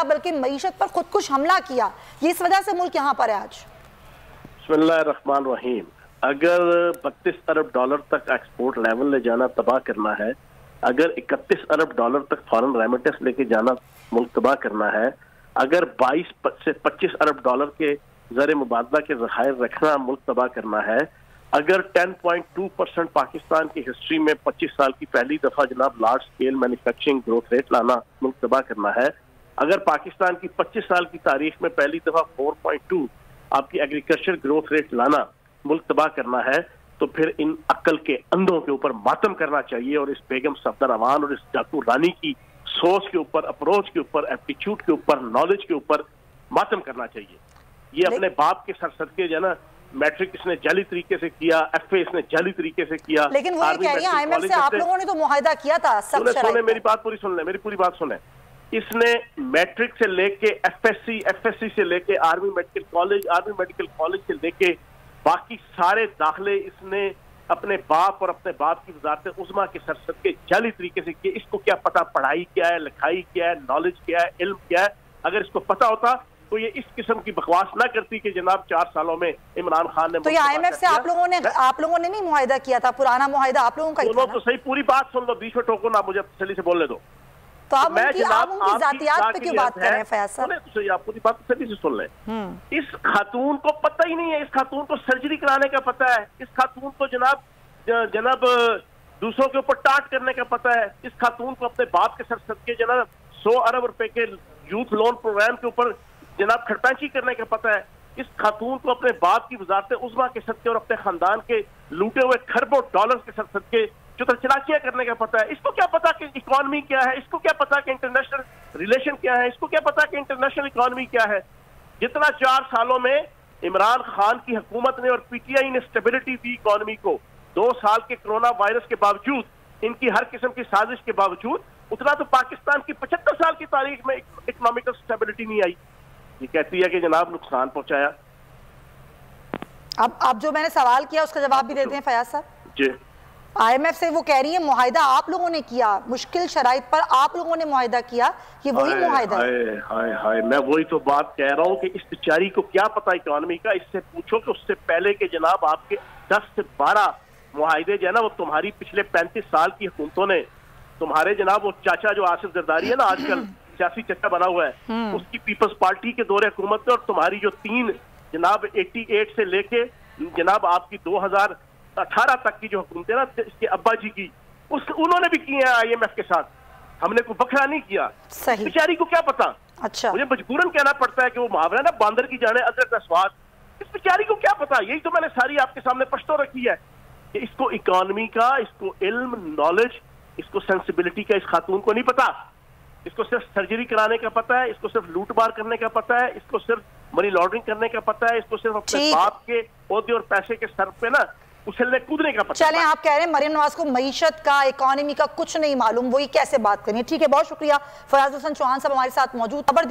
किया बल्कि मईशत पर खुदकुश हमला किया। ये इस वजह से मुल्क यहाँ पर है आज। बिस्मिल्लाहिर्रहमानिर्रहीम। अगर 32 अरब डॉलर तक एक्सपोर्ट लेवल ले जाना तबाह करना है, अगर 31 अरब डॉलर तक फॉरेन रेमिटेंस लेके जाना मुल्क तबाह करना है, अगर 22 से 25 अरब डॉलर के ज़र मुबादला के ज़खायर रखना मुल्क तबाह करना है, अगर 10.2% पाकिस्तान की हिस्ट्री में 25 साल की पहली दफा जनाब large scale manufacturing growth rate लाना मुल्क तबाह करना है, अगर पाकिस्तान की 25 साल की तारीख में पहली दफा 4.2 आपकी एग्रीकल्चर ग्रोथ रेट लाना मुल्क तबाह करना है, तो फिर इन अक्ल के अंधों के ऊपर मातम करना चाहिए और इस बेगम सफदर अवान और इस जातू रानी की सोच के ऊपर, अप्रोच के ऊपर, एप्टीट्यूड के ऊपर, नॉलेज के ऊपर मातम करना चाहिए। ये अपने बाप के सर सदके जो है ना, मैट्रिक इसने जाली तरीके से किया, एफए इसने जाली तरीके से किया, लेकिन वो ये कह रही है आईएमएफ से आप लोगों ने तो मुआहिदा किया था। सुने मेरी बात पूरी सुन ले, मेरी पूरी बात सुने। इसने मैट्रिक से लेके एफएससी से लेके आर्मी मेडिकल कॉलेज से लेके बाकी सारे दाखिले इसने अपने बाप और अपने बाप की वजारत उज़्मा के सर सदके जाली तरीके से किए। इसको क्या पता पढ़ाई क्या है, लिखाई क्या है, नॉलेज क्या है, इल्म क्या है। अगर इसको पता होता तो ये इस किस्म की बकवास ना करती कि जनाब 4 सालों में इमरान खान ने। तो ये आईएमएफ से आप लोगों ने नहीं मुआहिदा किया था? पुराना मुआहिदा आप लोगों का ही था ना? तो सही पूरी बात सुन लो, बीच में टोको ना, मुझे तसल्ली से बोलने दो। तो आप उनकी जातियात पे क्यों बात कर रहे हैं फयाज साहब? आप पूरी बात तसल्ली से सुन लें। इस खातून को पता ही नहीं है, इस खातून को सर्जरी कराने का पता है, इस खातून को जनाब दूसरों के ऊपर टाट करने का पता है, इस खातून को अपने बाप के सर सदके जनाब 100 अरब रुपए के यूथ लोन प्रोग्राम के ऊपर जनाब खड़पैंची करने का पता है, इस खातून को अपने बाप की वजारत उज़्मा के सदके और अपने खानदान के लूटे हुए खरबों डॉलर के सर सदके चलाकियां करने का पता है। इसको क्या पता कि इकोनॉमी क्या है, इसको क्या पता कि इंटरनेशनल रिलेशन क्या है, इसको क्या पता कि इंटरनेशनल इकोनॉमी क्या है। जितना 4 सालों में इमरान खान की हुकूमत ने और पीटीआई ने स्टेबिलिटी दी इकोनॉमी को, 2 साल के कोरोना वायरस के बावजूद, इनकी हर किस्म की साजिश के बावजूद, उतना तो पाकिस्तान की 75 साल की तारीख में इकोनॉमिकल स्टेबिलिटी नहीं आई। ये कहती है कि जनाब नुकसान पहुंचाया। अब जो मैंने सवाल किया उसका जवाब भी देते हैं फयाज साहब जी। आईएमएफ से वो कह रही है मुआहिदा आप लोगों ने किया, मुश्किल शराइत पर आप लोगों ने मुआहिदा किया, ये वही मुआहिदा है। हाय मैं वही तो बात कह रहा हूँ कि इस बेचारी को क्या पता इकोनॉमी का। इससे पूछो कि उससे पहले के जनाब आपके 10 से 12 मुआहिदे जो है ना, वो तुम्हारी पिछले 35 साल की हुकूमतों ने, तुम्हारे जनाब वो चाचा जो आसिफ जरदारी है ना, आजकल सियासी चक्का बना हुआ है, उसकी पीपल्स पार्टी के दौरे हुकूमत में, और तुम्हारी जो 3 जनाब 88 से लेके जनाब आपकी 2018 तक की जो हुकूमत है ना, इसके अब्बा जी की, उन्होंने भी किए हैं आईएमएफ के साथ। हमने कोई बखरा नहीं किया। बेचारी को क्या पता। अच्छा, मुझे मजबूरन कहना पड़ता है कि वो मुहावरा ना, बांदर की जाने अदरक का स्वाद। इस बेचारी को क्या पता। यही तो मैंने सारी आपके सामने पश्तो रखी है कि इसको इकोनॉमी का, इसको इल्म, नॉलेज, इसको सेंसिबिलिटी का इस खातून को नहीं पता। इसको सिर्फ सर्जरी कराने का पता है, इसको सिर्फ लूट मार करने का पता है, इसको सिर्फ मनी लॉन्ड्रिंग करने का पता है, इसको सिर्फ अपने बाप के ओहदे और पैसे के सर पे ना उछलने कूदने का पता है। चलें, आप कह रहे हैं मरियम नवाज को मईशत का, इकोनॉमी का कुछ नहीं मालूम, वही कैसे बात करें। ठीक है, बहुत शुक्रिया। फयाज हुसैन चौहान साहब हमारे साथ मौजूद। खबर